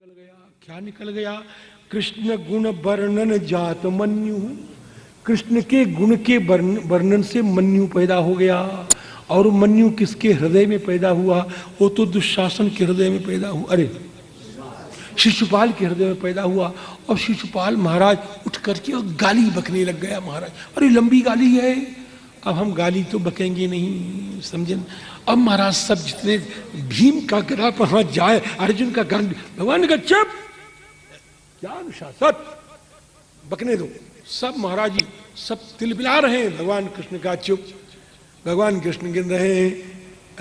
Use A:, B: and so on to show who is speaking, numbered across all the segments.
A: निकल गया, क्या निकल गया? कृष्ण गुण वर्णन जात मन्यु। कृष्ण के गुण के वर्णन से मन्यु पैदा हो गया। और मन्यु किसके हृदय में पैदा हुआ? वो तो दुशासन के हृदय में पैदा हुआ। अरे, शिशुपाल के हृदय में पैदा हुआ। और शिशुपाल महाराज उठ करके और गाली बकने लग गया। महाराज, अरे लंबी गाली है, अब हम गाली तो बकेंगे नहीं, समझे? अब महाराज सब जितने भीम का गदा पर हाथ जाए, अर्जुन का गंड, भगवान का चुप, क्या अनुशासन, बकने दो। सब महाराज जी सब तिलबिला रहे हैं, भगवान कृष्ण का चुप। भगवान कृष्ण गिन रहे हैं,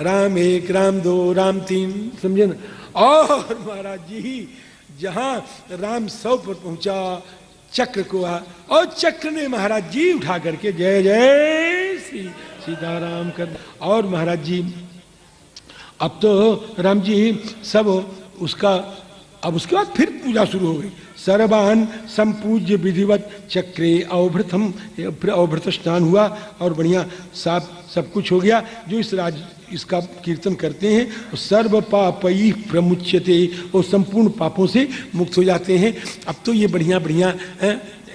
A: राम एक, राम दो, राम तीन, समझे ना? और महाराज जी जहां राम 100 पर पहुंचा, चक्र को और चक्र ने महाराज जी उठा करके जय जय श्री सीताराम कर। और महाराज जी अब तो राम जी सब उसका, अब उसके बाद फिर पूजा शुरू हो गई। सर्वान संपूज्य विधिवत चक्रे अवभृतम, अवभृत स्नान हुआ और बढ़िया साफ सब कुछ हो गया। जो इस इसका कीर्तन करते हैं वो सर्व पापई प्रमुच्यते, वो संपूर्ण पापों से मुक्त हो जाते हैं। अब तो ये बढ़िया बढ़िया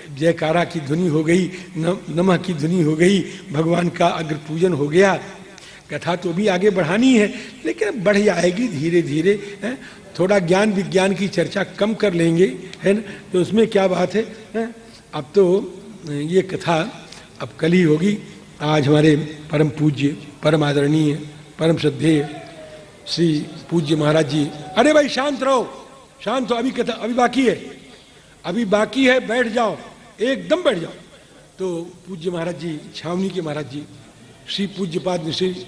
A: जयकारा की ध्वनि हो गई, नमः की ध्वनि हो गई, भगवान का अग्र पूजन हो गया। कथा तो भी आगे बढ़ानी है, लेकिन बढ़ जाएगी धीरे धीरे। थोड़ा ज्ञान विज्ञान की चर्चा कम कर लेंगे, है ना? तो उसमें क्या बात है? अब तो ये कथा अब कल ही होगी। आज हमारे परम पूज्य, परम आदरणीय, परम श्रद्धेय श्री पूज्य महाराज जी, अरे भाई शांत रहो, शांत हो, अभी कथा अभी बाकी है, अभी बाकी है, बैठ जाओ, एकदम बैठ जाओ। तो पूज्य महाराज जी, छावनी के महाराज जी, श्री पूज्यपाद श्री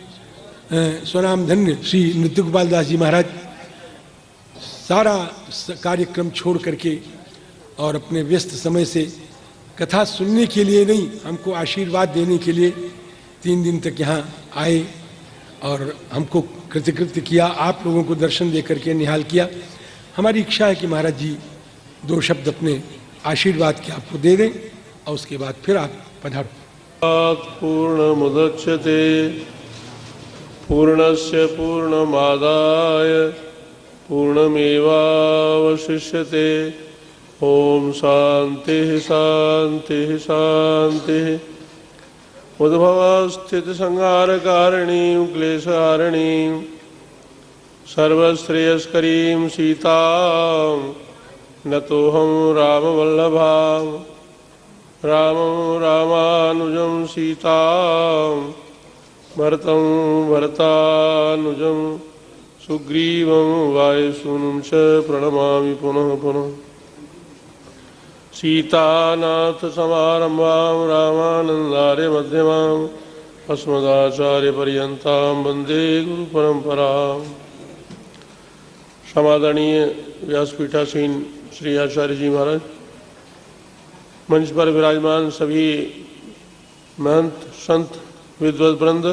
A: स्वनाम धन्य श्री नृत्य गोपाल दास जी महाराज सारा कार्यक्रम छोड़ करके और अपने व्यस्त समय से कथा सुनने के लिए नहीं, हमको आशीर्वाद देने के लिए 3 दिन तक यहाँ आए और हमको कृतकृत्य किया, आप लोगों को दर्शन दे करके निहाल किया। हमारी इच्छा है कि महाराज जी 2 शब्द अपने आशीर्वाद के आपको दे दें और उसके बाद फिर आप पधारो।
B: पूर्णमुदच्यते पूर्णस्य पूर्णमादाय पूर्णमेवावशिष्यते। ओम शांति शांति शांति। उद्भवस्थित संहारकारिणीं क्लेशहारिणीं सर्वश्रेयस्करीं सीतां नतोऽहं रामवल्लभां रामं रामानुजं सीतां भरतं भरतानुजं सुग्रीवं वायुसूनुं च प्रणमामि पुनः पुनः। सीतानाथ समारंभां रामानंदार्य मध्यमाम् अस्मदाचार्य पर्यन्तां वन्दे गुरु परंपरां। समादरणीय व्यासपीठासीन श्री आचार्य जी महाराज, मंच पर विराजमान सभी महंत संत विद्वत वृंद,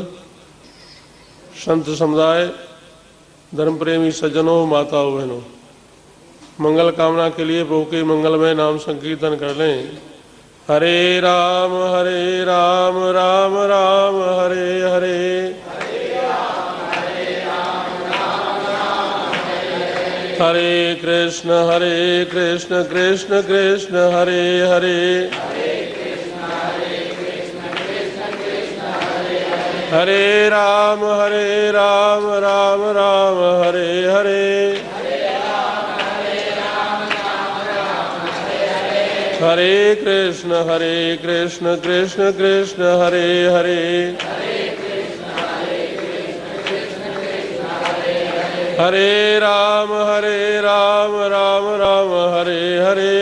B: संत समुदाय, धर्म प्रेमी सज्जनों, माताओं बहनों, मंगल कामना के लिए प्रभु के मंगलमय नाम संकीर्तन कर लें। हरे राम राम राम हरे हरे, हरे कृष्ण कृष्ण कृष्ण हरे हरे, हरे राम राम राम हरे हरे, हरे कृष्ण कृष्ण कृष्ण हरे हरे, हरे राम राम राम हरे हरे,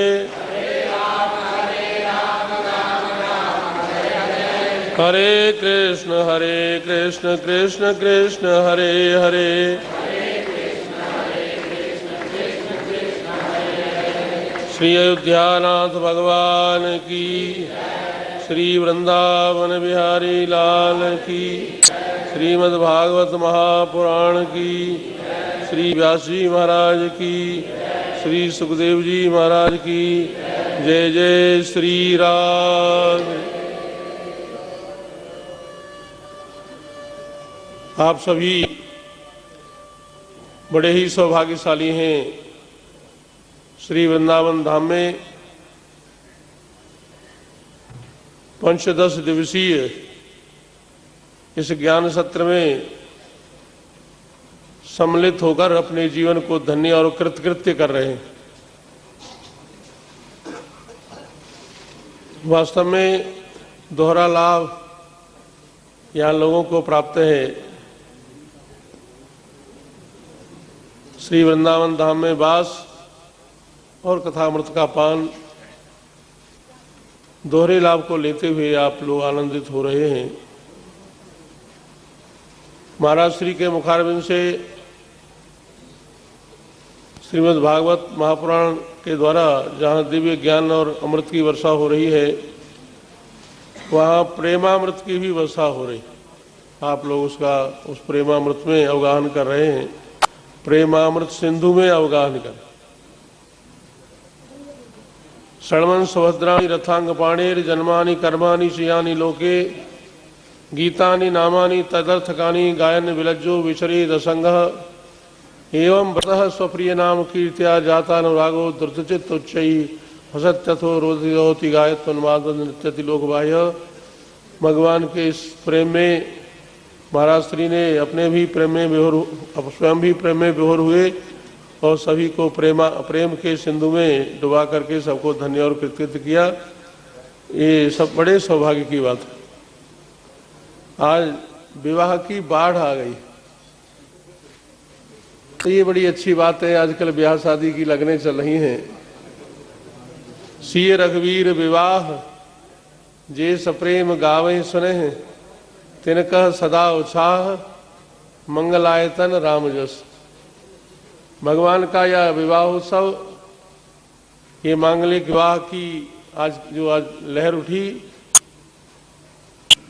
B: हरे कृष्ण कृष्ण कृष्ण हरे हरे, श्री अयोध्यानाथ भगवान की, श्री वृंदावन बिहारी लाल की, श्रीमद्भागवत महापुराण की, श्री व्यास जी महाराज की, श्री सुखदेव जी महाराज की। जय जय श्री राम। आप सभी बड़े ही सौभाग्यशाली हैं श्री वृंदावन धाम में पंचदश दिवसीय इस ज्ञान सत्र में सम्मिलित होकर अपने जीवन को धन्य और कृतकृत्य कर रहे हैं। वास्तव में दोहरा लाभ यहाँ लोगों को प्राप्त है। श्री वृंदावन धाम में वास और कथामृत का पान, दोहरे लाभ को लेते हुए आप लोग आनंदित हो रहे हैं। महाराज श्री के मुखारविंद से श्रीमद् भागवत महापुराण के द्वारा जहाँ दिव्य ज्ञान और अमृत की वर्षा हो रही है, वहाँ प्रेमामृत की भी वर्षा हो रही। आप लोग उस प्रेमामृत में अवगाहन कर रहे हैं। प्रेमामृत सिंधु में अवगाहन कर। षण्मन सुभद्राणि रथांग पाणेर जन्मानि कर्माणि श्रियानि लोके गीतानि नामानि तदर्थकानि गायन विलज्जो विचरेद असंगः एवं व्रतः स्वप्रिय नाम कीर्त्या जाता अनुरागो द्रुतचित्त उच्चैः हसत्यथो रोधिति गायत्वन्माद नृत्यति लोकबाह्य। भगवान के इस प्रेम में महाराज श्री ने अपने भी प्रेम में विभोर, स्वयं भी प्रेम में विभोर हुए और सभी को प्रेम के सिंधु में डुबा करके सबको धन्य और कृतकृत्य किया। ये सब बड़े सौभाग्य की बात है। आज विवाह की बाढ़ आ गई, तो ये बड़ी अच्छी बात है। आजकल ब्याह शादी की लगने चल रही हैं। सिय रघुवीर विवाह जे सप्रेम गावे सुने तिनकह सदा उत्साह मंगलायतन राम जस। भगवान का यह विवाह उत्सव, ये मांगलिक विवाह की आज लहर उठी,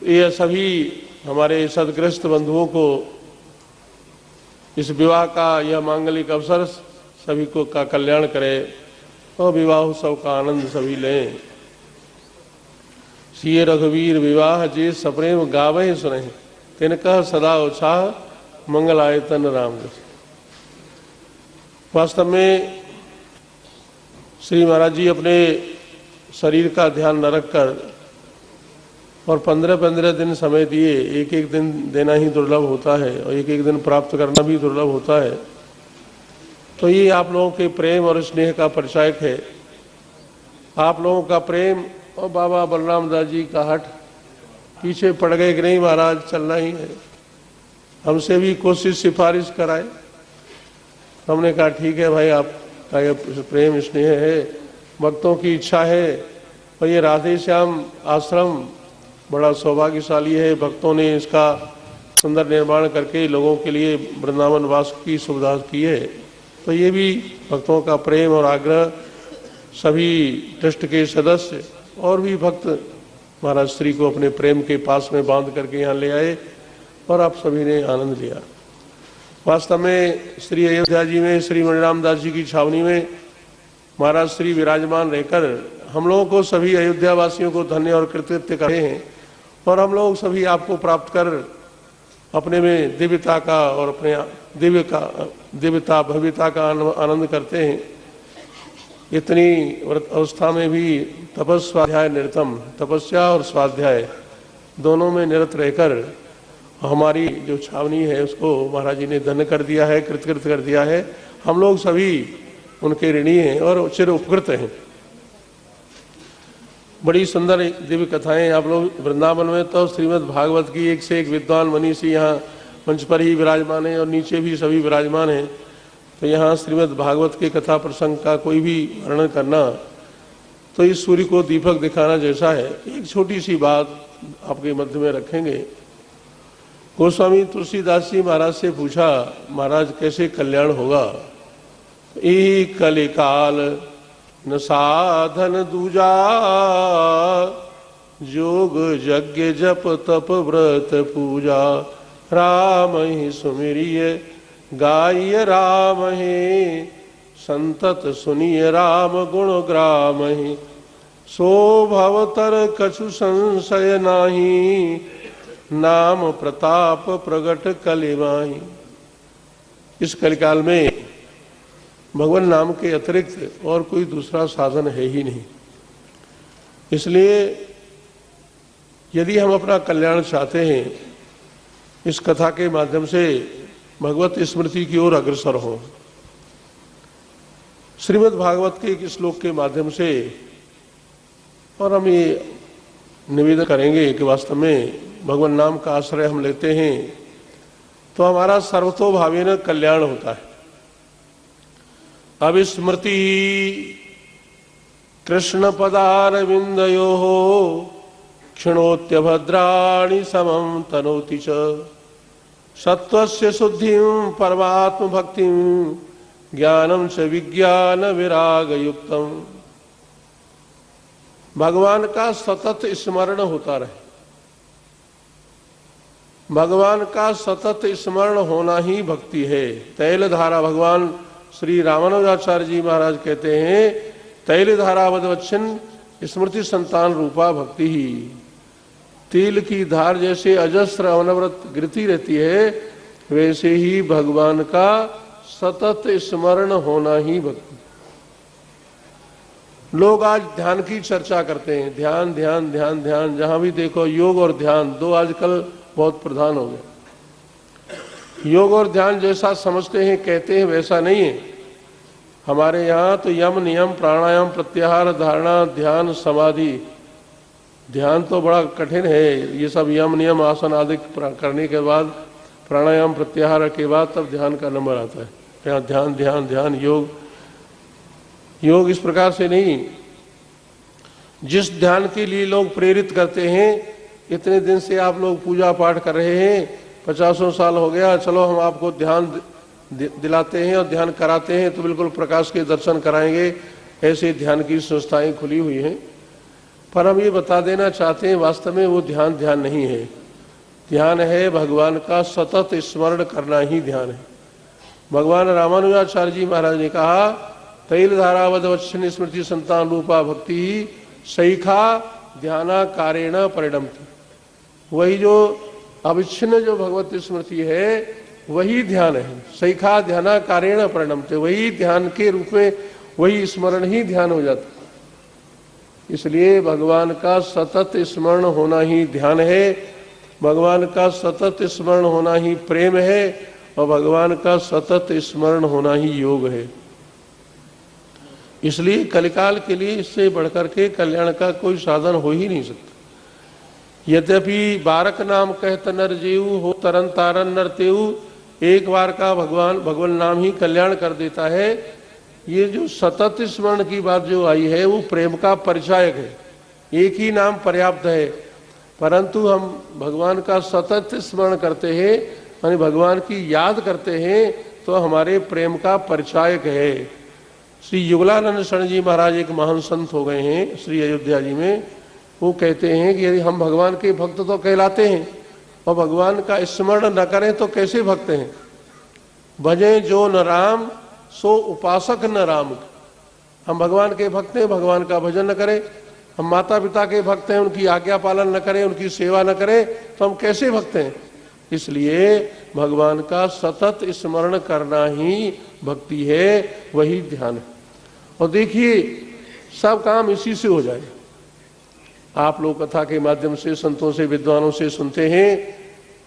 B: ये सभी हमारे सदग्रस्त बंधुओं को इस विवाह का यह मांगलिक अवसर सभी को का कल्याण करे और विवाह उत्सव का आनंद सभी लें। सिय रघुवीर विवाह जे सप्रेम गावे सुने तिनकह सदा उत्साह मंगलायतन राम जस। वास्तव में श्री महाराज जी अपने शरीर का ध्यान न रखकर और 15-15 दिन समय दिए। एक एक दिन देना ही दुर्लभ होता है और एक एक दिन प्राप्त करना भी दुर्लभ होता है। तो ये आप लोगों के प्रेम और स्नेह का परिचायक है। आप लोगों का प्रेम और बाबा बलराम दास जी का हट पीछे पड़ गए कि नहीं महाराज चलना ही है, हमसे भी कोशिश सिफारिश कराए। हमने कहा ठीक है भाई, आपका ये प्रेम स्नेह है, भक्तों की इच्छा है और ये राधे श्याम आश्रम बड़ा सौभाग्यशाली है। भक्तों ने इसका सुंदर निर्माण करके लोगों के लिए वृंदावन वास की सुविधा की है। तो ये भी भक्तों का प्रेम और आग्रह, सभी ट्रस्ट के सदस्य और भी भक्त महाराज श्री को अपने प्रेम के पास में बांध करके यहाँ ले आए और आप सभी ने आनंद लिया। वास्तव में श्री अयोध्या जी में श्री मणिराम दास जी की छावनी में महाराज श्री विराजमान रहकर हम लोगों को, सभी अयोध्या वासियों को धन्य और कृतकृत्य कर रहे हैं और हम लोग सभी आपको प्राप्त कर अपने में दिव्यता का और अपने दिव्यता भव्यता का आनंद करते हैं। इतनी अवस्था में भी तपस्वाध्याय निरतम, तपस्या और स्वाध्याय दोनों में निरत रहकर हमारी जो छावनी है उसको महाराज जी ने धन्य कर दिया है, कृतकृत्य कर दिया है। हम लोग सभी उनके ऋणी हैं और चिर उपकृत हैं। बड़ी सुंदर दिव्य कथाएं आप लोग वृंदावन में तो श्रीमद् भागवत की एक से एक विद्वान मनीषी यहाँ मंच पर ही विराजमान है और नीचे भी सभी विराजमान हैं। तो यहाँ श्रीमद् भागवत के कथा प्रसंग का कोई भी वर्णन करना तो इस सूर्य को दीपक दिखाना जैसा है। एक छोटी सी बात आपके मध्य में रखेंगे। गोस्वामी तुलसीदास जी महाराज से पूछा, महाराज कैसे कल्याण होगा? एक कलिकाल न साधन दूजा, योग यज्ञ जप तप व्रत पूजा, राम ही सुमिरिय गाय राम ही, संतत सुनिय राम गुण ग्राम ही, सो भवतर कछु संशय नाही, नाम प्रताप प्रगट कलिमाही। इस कलिकाल में भगवान नाम के अतिरिक्त और कोई दूसरा साधन है ही नहीं। इसलिए यदि हम अपना कल्याण चाहते हैं, इस कथा के माध्यम से भगवत स्मृति की ओर अग्रसर हों। श्रीमद् भागवत के एक श्लोक के माध्यम से और हम ये निवेदन करेंगे कि वास्तव में भगवान नाम का आश्रय हम लेते हैं तो हमारा सर्वतोभावेन कल्याण होता है। अविस्मृति कृष्ण पदारविंदयोः क्षिणोत्यभद्राणि समं तनोति च सत्वस्य शुद्धिं परमात्म भक्तिं ज्ञानम च विज्ञान विराग युक्तम। भगवान का सतत स्मरण होता रहे, भगवान का सतत स्मरण होना ही भक्ति है। तैल धारा, भगवान श्री रामानुजाचार्य जी महाराज कहते हैं, तैल धारावदवच्छिन्न स्मृति संतान रूपा भक्ति ही। तेल की धार जैसे अजस्र अनवरत गिरती रहती है, वैसे ही भगवान का सतत स्मरण होना ही भक्ति। लोग आज ध्यान की चर्चा करते हैं, ध्यान ध्यान ध्यान ध्यान, जहां भी देखो योग और ध्यान दो आजकल बहुत प्रधान हो गए। योग और ध्यान जैसा समझते हैं कहते हैं वैसा नहीं है। हमारे यहाँ तो यम नियम प्राणायाम प्रत्याहार धारणा ध्यान समाधि, ध्यान तो बड़ा कठिन है। ये सब यम नियम आसन आदि करने के बाद प्राणायाम प्रत्याहार के बाद तब ध्यान का नंबर आता है। यहाँ ध्यान ध्यान ध्यान योग, योग इस प्रकार से नहीं। जिस ध्यान के लिए लोग प्रेरित करते हैं, इतने दिन से आप लोग पूजा पाठ कर रहे हैं, 50 साल हो गया, चलो हम आपको ध्यान दिलाते हैं और ध्यान कराते हैं, तो बिल्कुल प्रकाश के दर्शन कराएंगे। ऐसे ध्यान की संस्थाएं खुली हुई हैं। पर हम ये बता देना चाहते हैं, वास्तव में वो ध्यान ध्यान नहीं है। ध्यान है भगवान का सतत स्मरण करना ही ध्यान है। भगवान रामानुजाचार्य जी महाराज ने कहा, तैल धारावदवच्छिन्न स्मृति संतान रूपा भक्ति सैखा ध्याना कारेण परिणमति। वही जो अविच्छिन्न जो भगवत स्मृति है वही ध्यान है। सैखा ध्याना कारेण परिणमति, वही ध्यान के रूप में, वही स्मरण ही ध्यान हो जाता। इसलिए भगवान का सतत स्मरण होना ही ध्यान है, भगवान का सतत स्मरण होना ही प्रेम है, और भगवान का सतत स्मरण होना ही योग है। इसलिए कलिकाल के लिए इससे बढ़कर के कल्याण का कोई साधन हो ही नहीं सकता। यद्यपि बारक नाम कहत नर जेऊ हो तरन तारन नर तेऊ, एक बार का भगवान नाम ही कल्याण कर देता है। ये जो सतत स्मरण की बात जो आई है वो प्रेम का परिचायक है। एक ही नाम पर्याप्त है, परंतु हम भगवान का सतत स्मरण करते हैं, यानी भगवान की याद करते हैं, तो हमारे प्रेम का परिचायक है। श्री युगलानंद शरण जी महाराज एक महान संत हो गए हैं श्री अयोध्या जी में। वो कहते हैं कि यदि हम भगवान के भक्त तो कहलाते हैं, और भगवान का स्मरण न करें तो कैसे भक्त हैं। भजें जो न राम सो उपासक न राम। हम भगवान के भक्त हैं, भगवान का भजन न करें, हम माता पिता के भक्त हैं, उनकी आज्ञा पालन न करें, उनकी सेवा न करें, तो हम कैसे भक्त हैं। इसलिए भगवान का सतत स्मरण करना ही भक्ति है, वही ध्यान है। और देखिए सब काम इसी से हो जाए। आप लोग कथा के माध्यम से संतों से विद्वानों से सुनते हैं,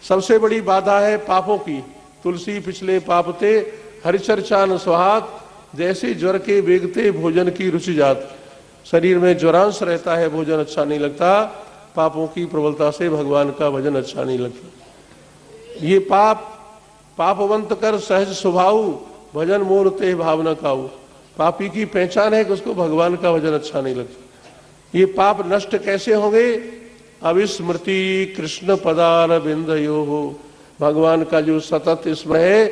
B: सबसे बड़ी बाधा है पापों की। तुलसी पिछले पापते हरिचर्चा न स्वाहात, जैसे ज्वर के वेगते भोजन की रुचि जात। शरीर में ज्वरांश रहता है, भोजन अच्छा नहीं लगता, पापों की प्रबलता से भगवान का भजन अच्छा नहीं लगता। ये पापवंत कर सहज स्वभाव, भजन मूर्ते भावना काऊ। पापी की पहचान है कि उसको भगवान का भजन अच्छा नहीं लगता। ये पाप नष्ट कैसे होंगे। अविस्मृति कृष्ण पदार बिंदयो हो, भगवान का जो सतत स्मरण है,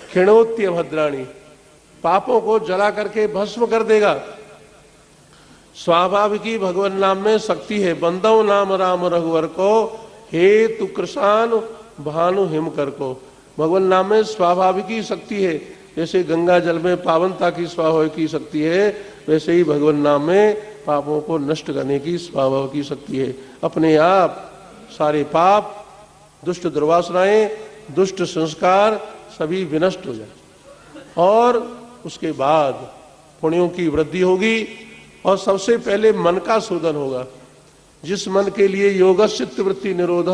B: क्षिणोत्य भद्राणी, पापों को जला करके भस्म कर देगा। स्वाभाविकी भगवान नाम में शक्ति है। बंदव नाम राम रघुवर को, हे तु कृषान भानु हिम कर को। भगवान नाम में स्वाभाविकी शक्ति है। जैसे गंगा जल में पावनता की स्वाभाविकी शक्ति है, वैसे ही भगवान नाम में पापों को नष्ट करने की स्वाभाविक शक्ति है। अपने आप सारे पाप, दुष्ट दुर्वासनाएं, दुष्ट संस्कार सभी विनष्ट हो जाए। और उसके बाद पुण्यों की वृद्धि होगी और सबसे पहले मन का शोधन होगा। जिस मन के लिए योगश्चित्त वृत्ति निरोध,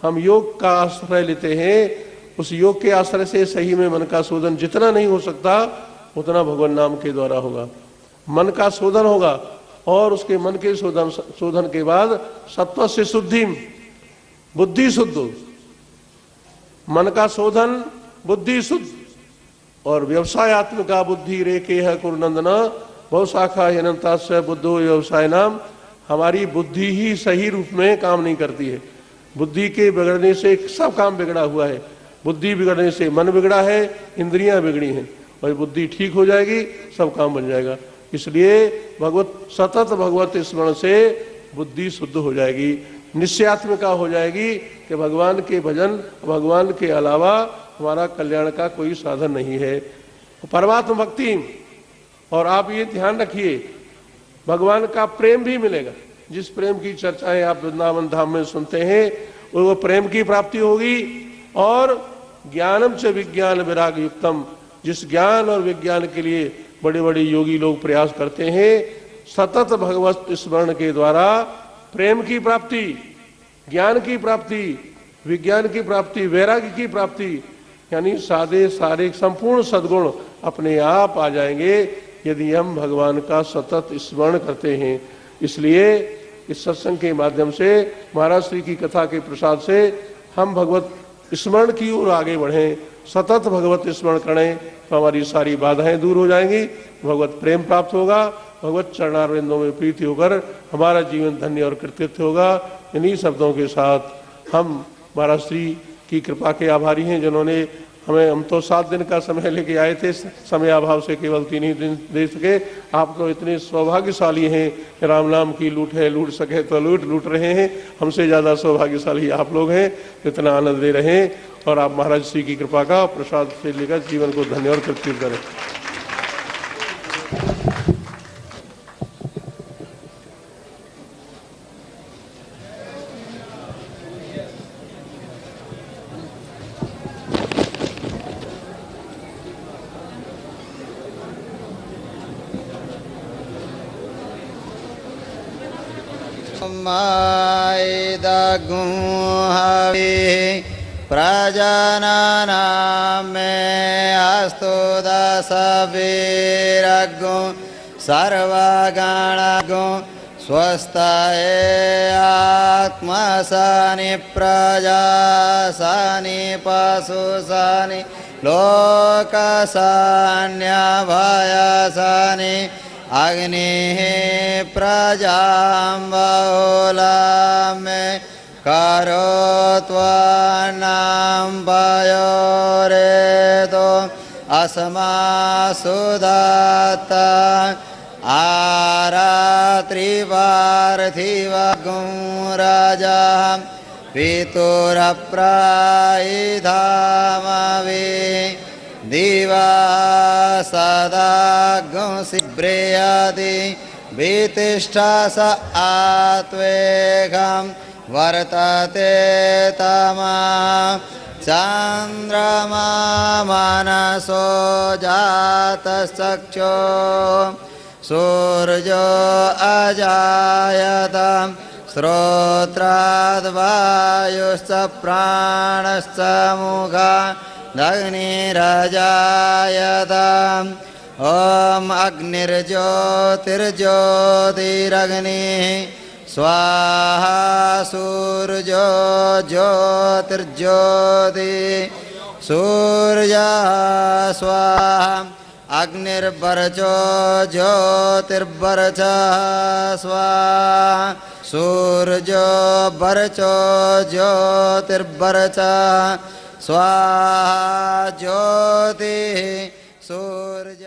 B: हम योग का आश्रय लेते हैं, उस योग के आश्रय से सही में मन का शोधन जितना नहीं हो सकता उतना भगवान नाम के द्वारा होगा। मन का शोधन होगा और उसके मन के शोधन के बाद सत्व से शुद्धि, बुद्धि शुद्ध, मन का शोधन, बुद्धि शुद्ध और व्यवसायत्मिका बुद्धि रेखे है कुरुनंदन बहुशाखा अनंता से बुद्धो व्यवसाय नाम। हमारी बुद्धि ही सही रूप में काम नहीं करती है। बुद्धि के बिगड़ने से सब काम बिगड़ा हुआ है। बुद्धि बिगड़ने से मन बिगड़ा है, इंद्रियां बिगड़ी हैं, और बुद्धि ठीक हो जाएगी सब काम बन जाएगा। इसलिए सतत भगवत स्मरण से बुद्धि शुद्ध हो जाएगी, निश्चयात्मिका हो जाएगी कि भगवान के भजन, भगवान के अलावा हमारा कल्याण का कोई साधन नहीं है। परमात्मा भक्ति, और आप ये ध्यान रखिए, भगवान का प्रेम भी मिलेगा। जिस प्रेम की चर्चाएं आप वृंदावन धाम में सुनते हैं वो प्रेम की प्राप्ति होगी। और ज्ञानम च विज्ञान विराग युक्तम, जिस ज्ञान और विज्ञान के लिए बड़े बड़े योगी लोग प्रयास करते हैं, सतत भगवत स्मरण के द्वारा प्रेम की प्राप्ति, ज्ञान की प्राप्ति, विज्ञान की प्राप्ति, वैराग्य की प्राप्ति, यानी सारे संपूर्ण सद्गुण अपने आप आ जाएंगे यदि हम भगवान का सतत स्मरण करते हैं। इसलिए इस सत्संग के माध्यम से, महाराज श्री की कथा के प्रसाद से हम भगवत स्मरण की ओर आगे बढ़ें, सतत भगवत स्मरण करें तो हमारी सारी बाधाएं दूर हो जाएंगी, भगवत प्रेम प्राप्त होगा, भगवत चरणारविंदों में प्रीति होकर हमारा जीवन धन्य और कृतकृत्य होगा। इन्हीं शब्दों के साथ हम महाराज श्री की कृपा के आभारी हैं, जिन्होंने हम तो 7 दिन का समय लेके आए थे, समय अभाव से केवल 3 ही दिन दे सके। आप तो इतने सौभाग्यशाली हैं, राम नाम की लूट है, लूट सके तो लूट रहे हैं। हमसे ज़्यादा सौभाग्यशाली आप लोग हैं, इतना आनंद ले रहे हैं। और आप महाराज श्री की कृपा का प्रसाद से लेकर जीवन को धन्य और कृतकृत्य करें।
C: प्रजननां मे अस्तु दशभिरग्गो सर्वगणगो स्वस्थये आत्मसानि प्रजासानि पशुसानि लोकसान्यभयसानि अग्निः प्रजां बहुलां मे करोत्वन्नं पयोरेतो अस्मासुदत्ता आरात्रिपार्थिवगुं राजा पितुरप्रायिधामवि दिवा सदा गुंसिब्रियति वितिष्ठा स आत्वेगं वर्तते तमा चन्द्रमा मनसो जातश्चक्षो सूर्यो अजायत श्रोत्राद्वायुश्च प्राणश्च मुखादग्निरजायत ॐ अग्निर्ज्योतिर्ज्योतिरग्निः स्वाहा सूर्यो ज्योतिर्ज्योति सूर्यः स्वाहा अग्निर्वर्चो ज्योतिर्वर्चः स्वाहा सूर्यो वर्चो ज्योतिर्वर्चः स्वाहा ज्योतिः सूर्य।